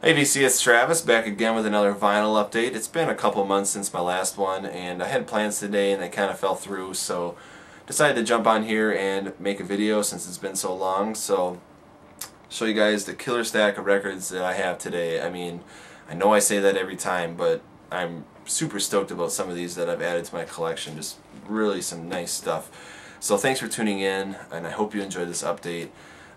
Hey VC, it's Travis back again with another vinyl update. It's been a couple months since my last one, and I had plans today and they kind of fell through, so decided to jump on here and make a video since it's been so long. So show you guys the killer stack of records that I have today. I mean, I know I say that every time, but I'm super stoked about some of these that I've added to my collection. Just really some nice stuff. So thanks for tuning in, and I hope you enjoyed this update.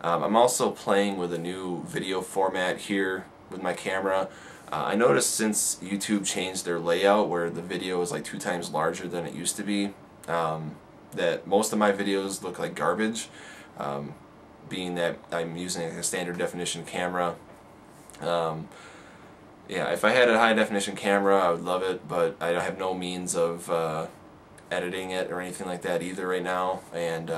I'm also playing with a new video format here with my camera. I noticed since YouTube changed their layout where the video is like 2 times larger than it used to be, that most of my videos look like garbage, being that I'm using a standard definition camera. Yeah, if I had a high definition camera I would love it, but I have no means of editing it or anything like that either right now, and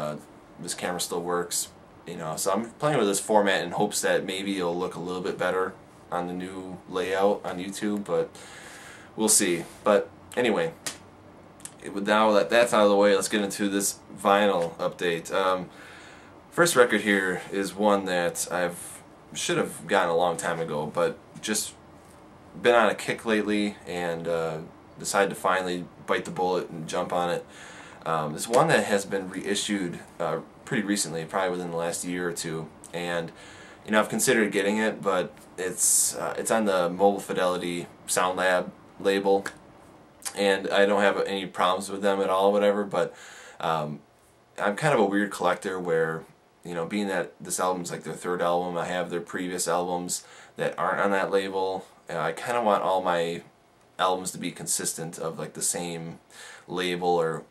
this camera still works, you know, so I'm playing with this format in hopes that maybe it'll look a little bit better on the new layout on YouTube, but we'll see. But anyway, now that that's out of the way, let's get into this vinyl update. First record here is one that should have gotten a long time ago, but just been on a kick lately and decided to finally bite the bullet and jump on it. This one that has been reissued pretty recently, probably within the last year or two, and you know, I've considered getting it, but it's on the Mobile Fidelity Sound Lab label, and I don't have any problems with them at all, whatever. But I'm kind of a weird collector where, you know, being that this album's like their 3rd album, I have their previous albums that aren't on that label. I kind of want all my albums to be consistent of like the same label or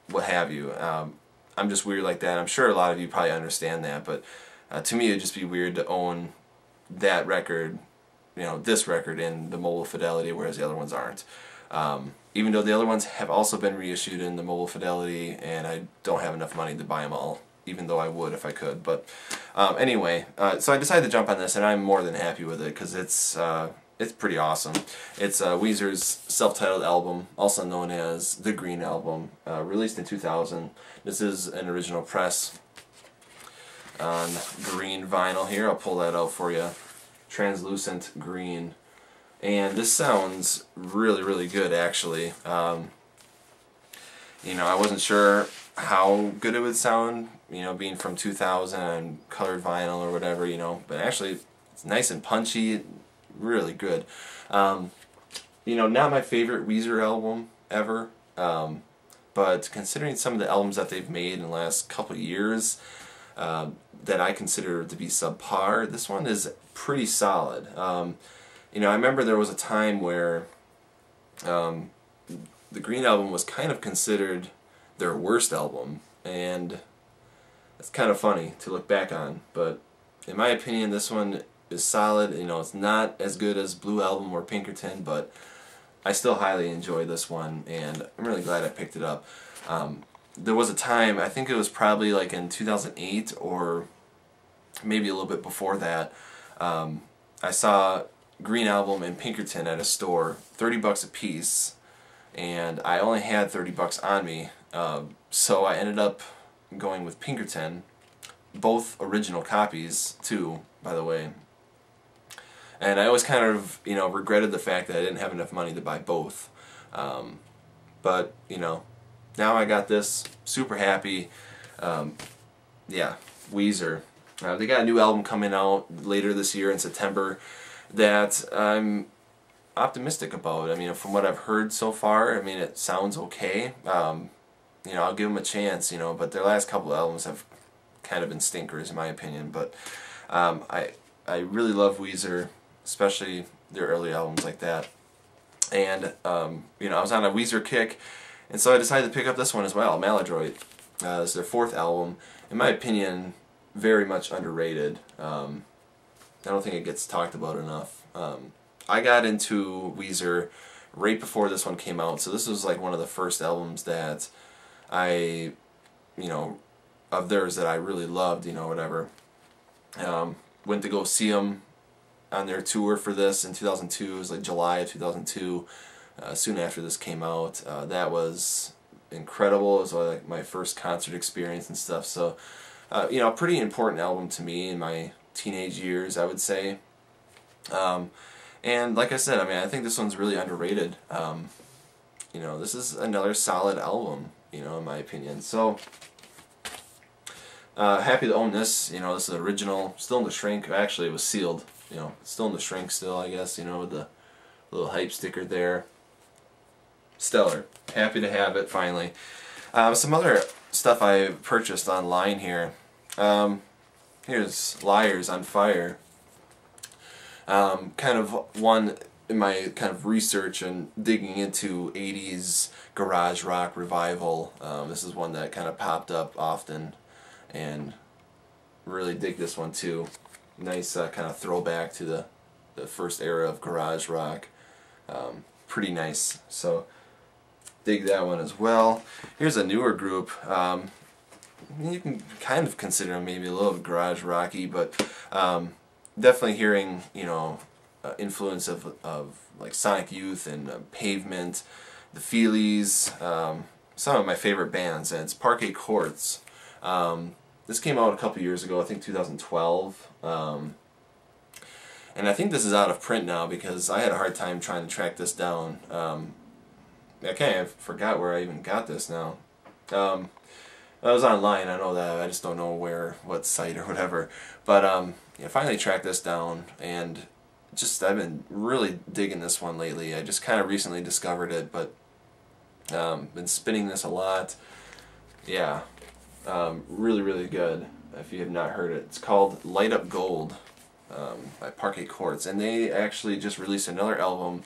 what have you. I'm just weird like that. I'm sure a lot of you probably understand that, but to me, it'd just be weird to own that record, you know, this record in the Mobile Fidelity, whereas the other ones aren't. Even though the other ones have also been reissued in the Mobile Fidelity, and I don't have enough money to buy them all, even though I would if I could. But anyway, so I decided to jump on this, and I'm more than happy with it because it's pretty awesome. It's Weezer's self-titled album, also known as The Green Album, released in 2000. This is an original press on green vinyl here. I'll pull that out for you. Translucent green. And this sounds really, really good, actually. You know, I wasn't sure how good it would sound, you know, being from 2000 and colored vinyl or whatever, you know, but actually it's nice and punchy, really good. You know, not my favorite Weezer album ever, but considering some of the albums that they've made in the last couple of years, that I consider to be subpar, this one is pretty solid. You know, I remember there was a time where the Green Album was kind of considered their worst album, and it's kind of funny to look back on, but in my opinion this one is solid. You know, it's not as good as Blue Album or Pinkerton, but I still highly enjoy this one, and I'm really glad I picked it up. There was a time, I think it was probably like in 2008 or maybe a little bit before that, I saw Green Album and Pinkerton at a store, 30 bucks a piece, and I only had 30 bucks on me, so I ended up going with Pinkerton, both original copies too, by the way. And I always kind of, you know, regretted the fact that I didn't have enough money to buy both. But, you know, now I got this, super happy. Yeah, Weezer. They got a new album coming out later this year in September that I'm optimistic about. I mean, from what I've heard so far, I mean, it sounds okay. You know, I'll give them a chance, you know, but their last couple of albums have kind of been stinkers in my opinion. But I really love Weezer, especially their early albums like that. And, you know, I was on a Weezer kick, and so I decided to pick up this one as well, Maladroit. It's their 4th album. In my opinion, very much underrated. I don't think it gets talked about enough. I got into Weezer right before this one came out, so this was like one of the first albums that I, you know, of theirs that I really loved, you know, whatever. Went to go see them on their tour for this in 2002. It was like July of 2002, soon after this came out. That was incredible. It was like my first concert experience and stuff, so you know, a pretty important album to me in my teenage years, I would say. And like I said, I mean, I think this one's really underrated. You know, this is another solid album, you know, in my opinion. So, happy to own this. You know, this is original, still in the shrink. Actually, it was sealed. You know, it's still in the shrink still, I guess, you know, with the little hype sticker there. Stellar. Happy to have it, finally. Some other stuff I purchased online here. Here's Lyres on Fire. Kind of one in my kind of research and digging into 80s garage rock revival. This is one that kind of popped up often, and really dig this one too. Nice kind of throwback to the first era of garage rock. Pretty nice. So dig that one as well. Here's a newer group. You can kind of consider them maybe a little garage rocky, but definitely hearing, you know, influence of like Sonic Youth and Pavement, the Feelies, some of my favorite bands, and it's Parquet Courts. This came out a couple years ago, I think 2012, and I think this is out of print now because I had a hard time trying to track this down. I kind of forgot where I even got this now. I was online, I know that, I just don't know what site or whatever. But yeah, finally tracked this down, and just I've been really digging this one lately. I just kind of recently discovered it, but been spinning this a lot. Yeah, really, really good. If you have not heard it, it's called Light Up Gold by Parquet Courts, and they actually just released another album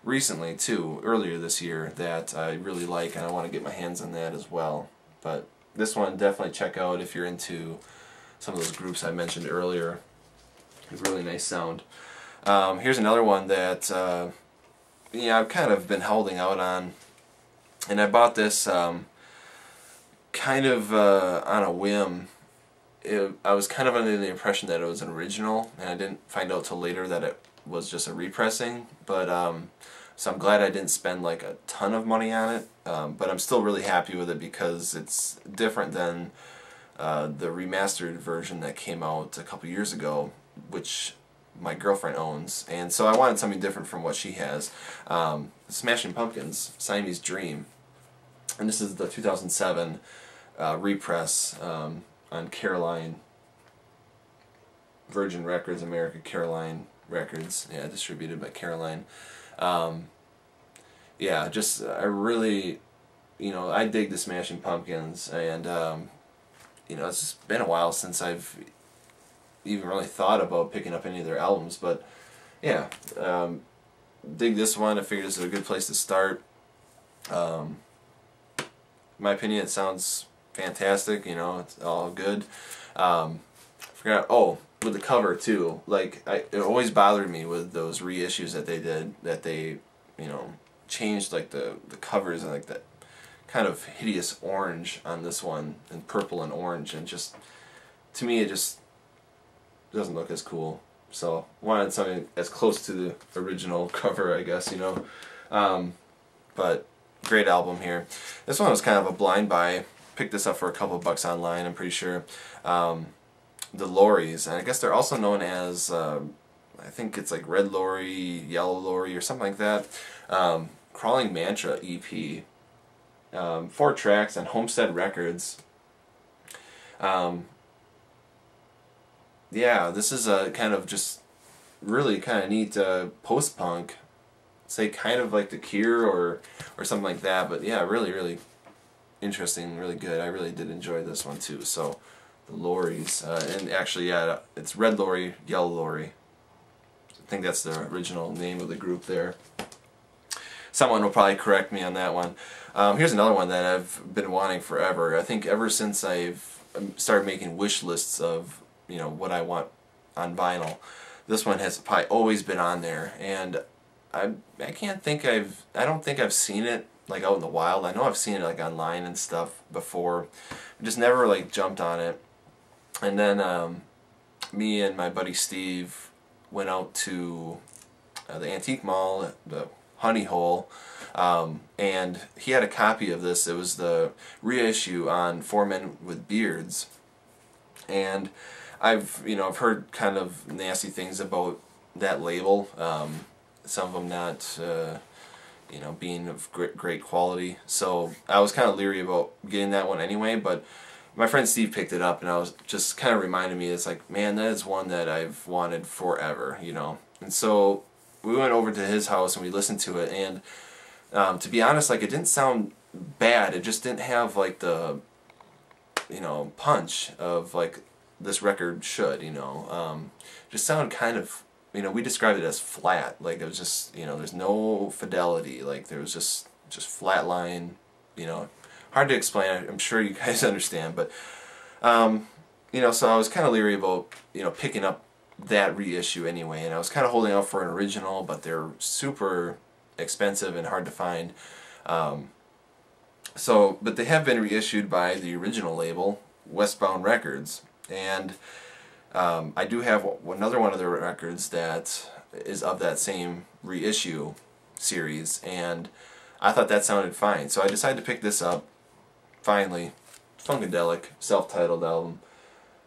recently too, earlier this year, that I really like, and I want to get my hands on that as well. But this one definitely check out if you're into some of those groups I mentioned earlier. It's a really nice sound. Here's another one that yeah, I've kind of been holding out on, and I bought this kind of on a whim. I was kind of under the impression that it was an original, and I didn't find out till later that it was just a repressing. But so I'm glad I didn't spend like a ton of money on it, but I'm still really happy with it because it's different than the remastered version that came out a couple years ago, which my girlfriend owns, and so I wanted something different from what she has. Smashing Pumpkins, Siamese Dream, and this is the 2007 repress on Caroline, Virgin Records, America, Caroline Records, yeah, distributed by Caroline. Yeah, just I really, you know, I dig the Smashing Pumpkins, and you know, it's been a while since I've even really thought about picking up any of their albums, but yeah, dig this one. I figured this is a good place to start. In my opinion, it sounds fantastic, you know, it's all good. Forgot, oh, with the cover too, like, it always bothered me with those reissues that they did, that they, you know, changed like the covers and like that kind of hideous orange on this one, and purple and orange, and just, to me, it just doesn't look as cool. So wanted something as close to the original cover, I guess, you know. But great album here. This one was kind of a blind buy. Picked this up for a couple of bucks online, I'm pretty sure. The Lyres, and I guess they're also known as, I think it's like Red Lorry, Yellow Lorry, or something like that. Crawling Mantra EP. 4 tracks on Homestead Records. Yeah, this is a kind of just really kind of neat post-punk. Say kind of like The Cure or something like that, but yeah, really, really interesting, really good. I really did enjoy this one too. So the Lyres, and actually, yeah, it's Red Lorry, Yellow Lorry. I think that's the original name of the group there. Someone will probably correct me on that one. Here's another one that I've been wanting forever. I think ever since I've started making wish lists of, you know, what I want on vinyl, this one has probably always been on there, and I don't think I've seen it like out in the wild. I know I've seen it like online and stuff before, I just never like jumped on it. And then me and my buddy Steve went out to the antique mall, the Honey Hole, and he had a copy of this. It was the reissue on Four Men with Beards, and I've heard kind of nasty things about that label. Some of them not, you know, being of great quality. So I was kind of leery about getting that one anyway, but my friend Steve picked it up, and I was just kind of reminded me, it's like, man, that is one that I've wanted forever, you know. And so we went over to his house and we listened to it, and to be honest, like, it didn't sound bad. It just didn't have like the, you know, punch of like this record should, you know. Just sounded kind of, you know, we described it as flat. Like, it was just, you know, there's no fidelity. Like, there was just flat line, you know. Hard to explain. I'm sure you guys understand, but you know, so I was kind of leery about, you know, picking up that reissue anyway, and I was kind of holding out for an original, but they're super expensive and hard to find. So, but they have been reissued by the original label, Westbound Records, and I do have another one of their records that is of that same reissue series, and I thought that sounded fine, so I decided to pick this up. Finally, Funkadelic, self-titled album,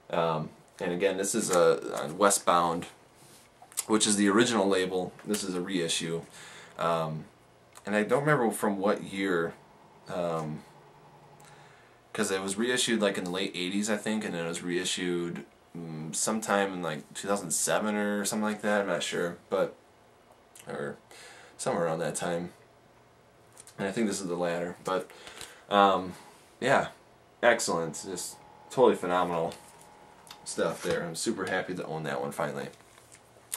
and again, this is a Westbound, which is the original label. This is a reissue, and I don't remember from what year, because it was reissued like in the late 80s, I think, and then it was reissued sometime in like 2007 or something like that. I'm not sure, but or somewhere around that time. And I think this is the latter, but yeah, excellent, just totally phenomenal stuff there. I'm super happy to own that one finally.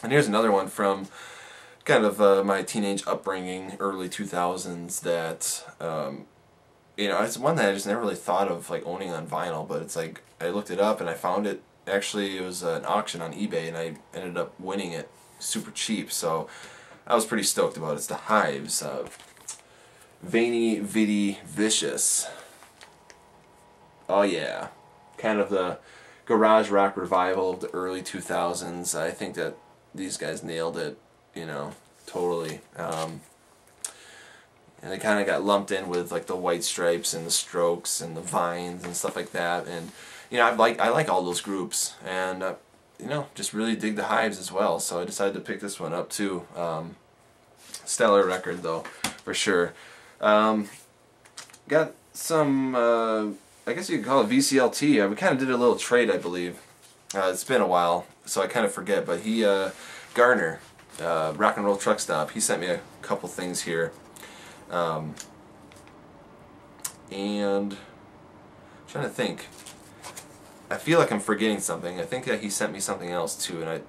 And here's another one from kind of my teenage upbringing, early 2000s, that you know, it's one that I just never really thought of like owning on vinyl, but it's like I looked it up and I found it. Actually, it was an auction on eBay, and I ended up winning it super cheap, so I was pretty stoked about it. It's the Hives, Veiny Vitty Vicious. Oh yeah, kind of the garage rock revival of the early 2000s. I think that these guys nailed it, you know, totally. And they kind of got lumped in with like the White Stripes and the Strokes and the Vines and stuff like that. And you know, I like all those groups, and you know, just really dig the Hives as well. So I decided to pick this one up too. Stellar record though, for sure. Got some, I guess you could call it VCLT. We kind of did a little trade, I believe. It's been a while, so I kind of forget. But he, Garner, Rock and Roll Truck Stop, he sent me a couple things here. And I'm trying to think. I feel like I'm forgetting something. I think that he sent me something else too, and I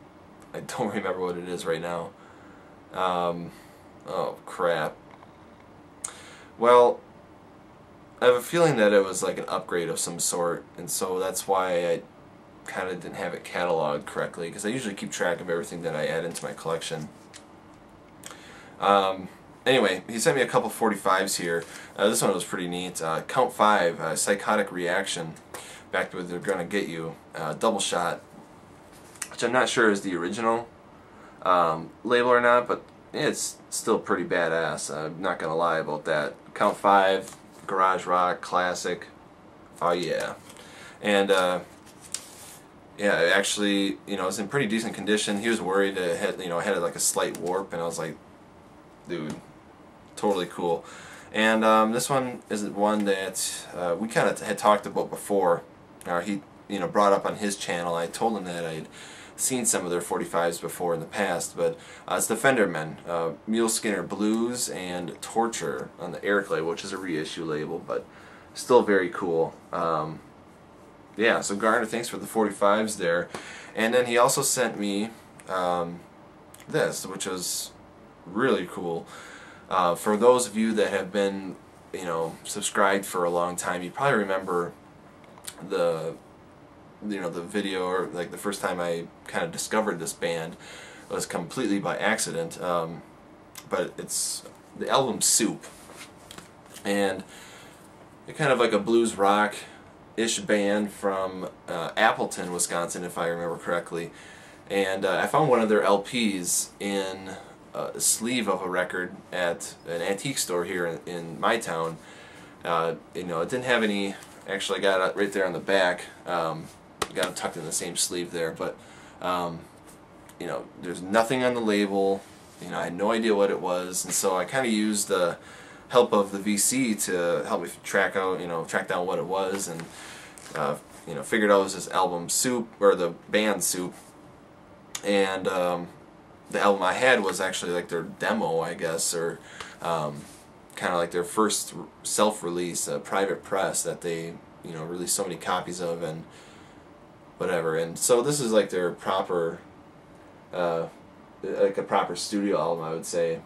don't remember what it is right now. Oh crap. Well, I have a feeling that it was like an upgrade of some sort, and so that's why I kind of didn't have it cataloged correctly, because I usually keep track of everything that I add into my collection. Anyway, he sent me a couple 45s here. This one was pretty neat. Count 5, Psychotic Reaction, Back to They're Gonna Get You, double shot, which I'm not sure is the original label or not, but it's still pretty badass. I'm not gonna lie about that. Count 5, garage rock, classic. Oh yeah. And yeah, actually, you know, it's in pretty decent condition. He was worried it had, you know, it had like a slight warp, and I was like, dude, totally cool. And this one is one that we kind of had talked about before. He, you know, brought up on his channel. I told him that I'd seen some of their 45s before in the past, but it's the Fendermen, Mule Skinner Blues and Torture on the Eric label, which is a reissue label, but still very cool. Yeah, so Garner, thanks for the 45s there. And then he also sent me this, which was really cool. For those of you that have been, you know, subscribed for a long time, you probably remember the, you know, the video, or like the first time I kind of discovered this band was completely by accident. But it's the album Soup, and they're kind of like a blues rock-ish band from Appleton, Wisconsin, if I remember correctly. And I found one of their LPs in a sleeve of a record at an antique store here in my town. You know, it didn't have any. Actually, I got it right there on the back. Got it tucked in the same sleeve there, but you know, there's nothing on the label. You know, I had no idea what it was, and so I kind of used the help of the VC to help me track down what it was, and you know, figured out it was this album Soup, or the band Soup, and the album I had was actually like their demo, I guess, or kind of like their first self-release, private press that they, you know, released so many copies of and whatever. And so this is like their proper, like a proper studio album, I would say.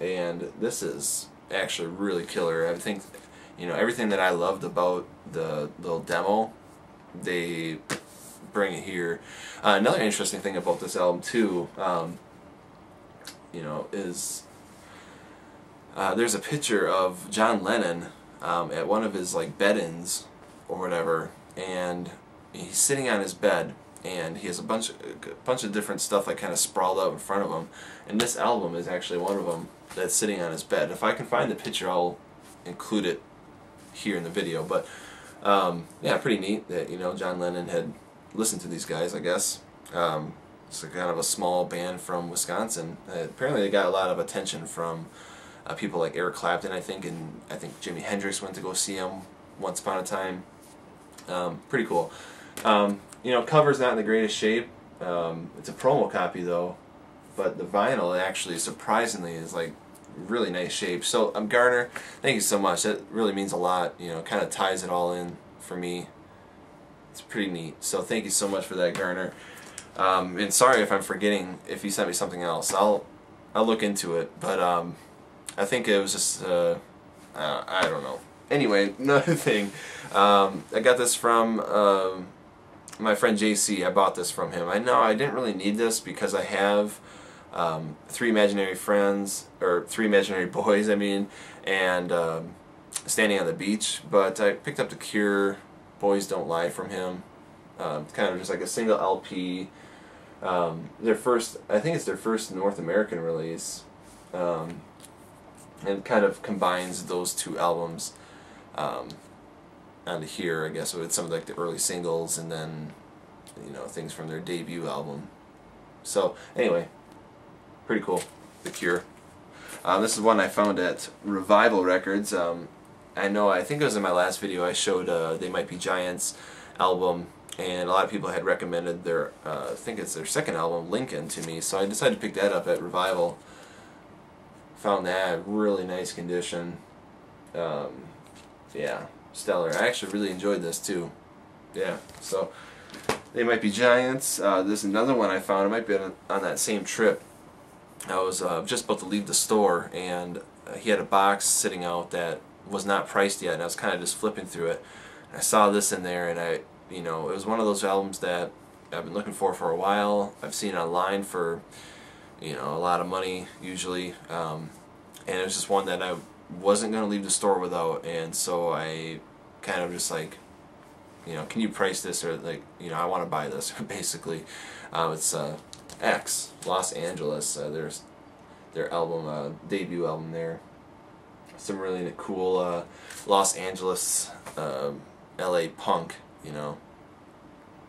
And this is actually really killer. I think, you know, everything that I loved about the little demo, they bring it here. Another interesting thing about this album too, you know, is there's a picture of John Lennon at one of his like bed-ins or whatever, and he's sitting on his bed, and he has a bunch of different stuff like kind of sprawled out in front of him, and this album is actually one of them that's sitting on his bed. If I can find the picture, I'll include it here in the video. But yeah, pretty neat that, you know, John Lennon had listened to these guys, I guess. It's kind of a small band from Wisconsin. Apparently they got a lot of attention from people like Eric Clapton, I think, and I think Jimi Hendrix went to go see him once upon a time. Pretty cool. You know, cover's not in the greatest shape. It's a promo copy though, but the vinyl actually surprisingly is like really nice shape. So Garner, thank you so much. That really means a lot. You know, it kind of ties it all in for me. It's pretty neat. So thank you so much for that, Garner. And sorry if I'm forgetting if you sent me something else. I'll look into it. But I think it was just I don't know. Anyway, another thing. I got this from my friend JC. I bought this from him. I know I didn't really need this because I have 3 imaginary friends, or 3 imaginary boys, I mean, and Standing on the Beach. But I picked up The Cure, Boys Don't Lie from him. Kind of just like a single LP. Their first, I think it's their first North American release. And kind of combines those 2 albums onto here, I guess, with some of like the early singles and then, you know, things from their debut album. So anyway, pretty cool. The Cure. This is one I found at Revival Records. I think it was in my last video I showed They Might Be Giants album, and a lot of people had recommended their, I think it's their second album, Lincoln, to me, so I decided to pick that up at Revival. Found that really nice condition. Yeah, stellar. I actually really enjoyed this too. Yeah, so They Might Be Giants. This is another one I found. It might be on that same trip. I was just about to leave the store, and he had a box sitting out that was not priced yet, and I was kind of just flipping through it. And I saw this in there, and you know, it was one of those albums that I've been looking for a while. I've seen it online for, you know, a lot of money usually, and it was just one that I wasn't going to leave the store without, and so I kind of just like, you know, can you price this, or like, you know, I want to buy this basically. It's X, Los Angeles, their album, debut album there. Some really cool Los Angeles, LA punk, you know,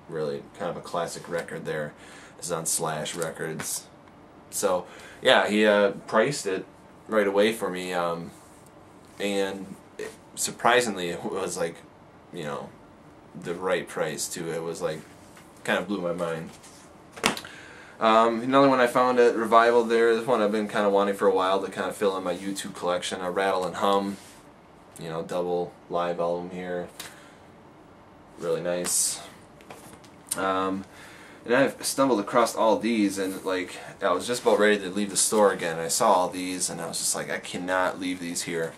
really kind of a classic record there. This is on Slash Records. So yeah, he priced it right away for me, and surprisingly it was like, you know, the right price too. It was like, kind of blew my mind. Another one I found at Revival there, this one I've been kind of wanting for a while to kind of fill in my YouTube collection, a Rattle and Hum, you know, double live album here. Really nice. And I've stumbled across all these, and like, I was just about ready to leave the store again, and I saw all these, and I was just like, I cannot leave these here.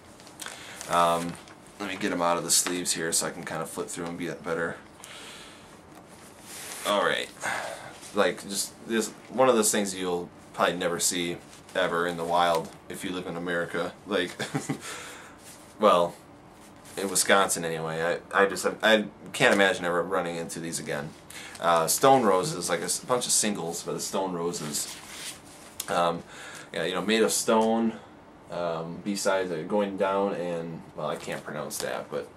Let me get them out of the sleeves here so I can kind of flip through and be better. Alright. Like, just this, one of those things you'll probably never see ever in the wild if you live in America. Like, well, in Wisconsin anyway. I can't imagine ever running into these again. Stone Roses, like a bunch of singles by the Stone Roses. Yeah, you know, Made of Stone, B-sides are Going Down, and, well, I can't pronounce that, but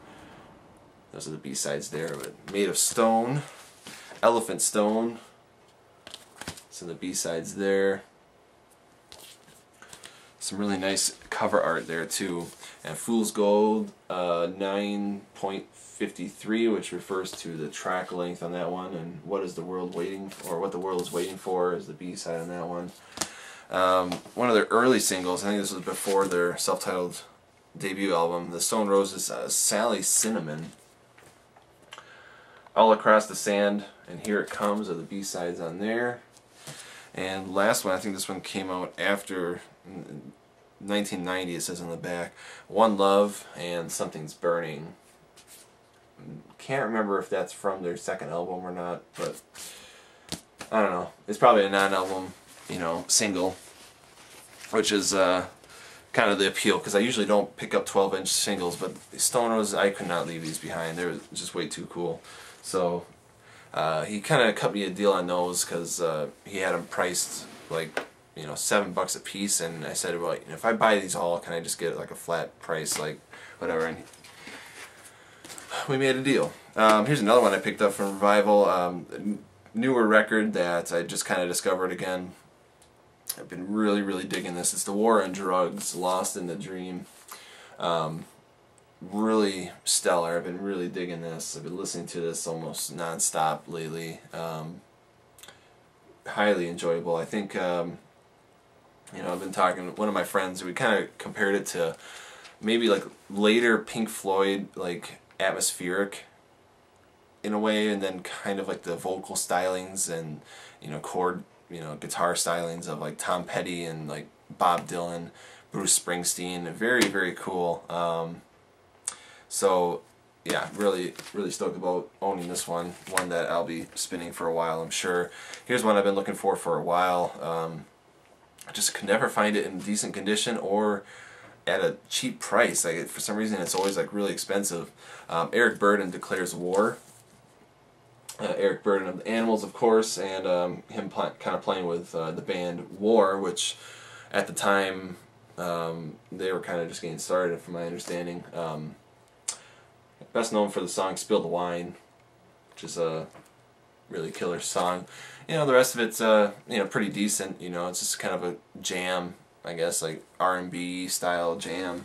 those are the B-sides there. But Made of Stone, Elephant Stone, So the B-sides there. Some really nice cover art there too. And Fool's Gold 9.53, which refers to the track length on that one, and what is the world waiting for, or what the world is waiting for is the B-side on that one. One of their early singles, I think this was before their self-titled debut album, the Stone Roses, Sally Cinnamon. All Across the Sand and Here It Comes are the B-sides on there. And last one, I think this one came out after 1990, it says on the back. One Love and Something's Burning. Can't remember if that's from their second album or not, but I don't know. It's probably a non-album, you know, single, which is kind of the appeal, because I usually don't pick up 12-inch singles, but Stone Roses, I could not leave these behind. They were just way too cool. So he kind of cut me a deal on those, because he had them priced like, you know, $7 a piece, and I said, well, if I buy these all, can I just get like a flat price, like whatever? And we made a deal. Here's another one I picked up from Revival, a newer record that I just kind of discovered again. I've been really digging this. It's The War on Drugs, Lost in the Dream. Really stellar. I've been really digging this. I've been listening to this almost non-stop lately. Highly enjoyable. I think, you know, I've been talking to one of my friends. We kind of compared it to maybe like later Pink Floyd, like atmospheric in a way, and then kind of like the vocal stylings and, you know, chord, you know, guitar stylings of like Tom Petty and like Bob Dylan, Bruce Springsteen. Very cool. So yeah, really stoked about owning this one that I'll be spinning for a while, I'm sure. Here's one I've been looking for a while. I just could never find it in decent condition or at a cheap price. Like, for some reason it's always like really expensive. Eric Burdon Declares War. Eric Burdon of the Animals, of course, and him kind of playing with the band War, which at the time they were kind of just getting started, from my understanding. Best known for the song Spill the Wine, which is a really killer song. You know, the rest of it's you know, pretty decent. You know, it's just kind of a jam, I guess, like R&B style jam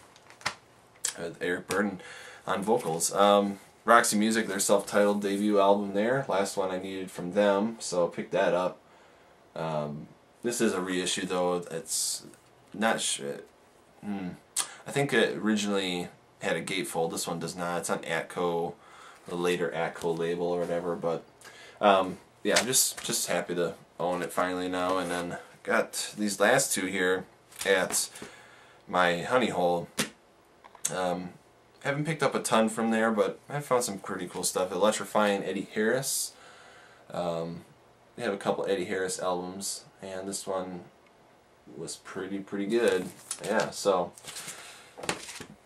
with Eric Burdon on vocals. Roxy Music, their self-titled debut album there. Last one I needed from them, so I picked that up. This is a reissue though. It's not shit. I think it originally had a gatefold. This one does not. It's on Atco, the later Atco label or whatever. But yeah, I'm just happy to own it finally now. And then got these last two here at my honey hole. Haven't picked up a ton from there, but I found some pretty cool stuff. Electrifying Eddie Harris. They have a couple Eddie Harris albums, and this one was pretty good. Yeah, so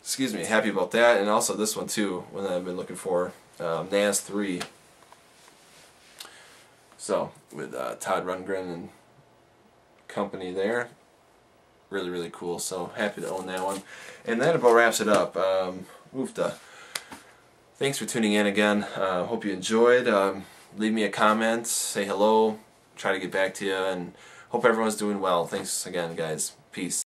excuse me, happy about that. And also this one too, one that I've been looking for, Nas 3. So with Todd Rundgren and company there. Really cool, so happy to own that one. And that about wraps it up. Oofta. Thanks for tuning in again. Hope you enjoyed. Leave me a comment, say hello, try to get back to you, and hope everyone's doing well. Thanks again, guys. Peace.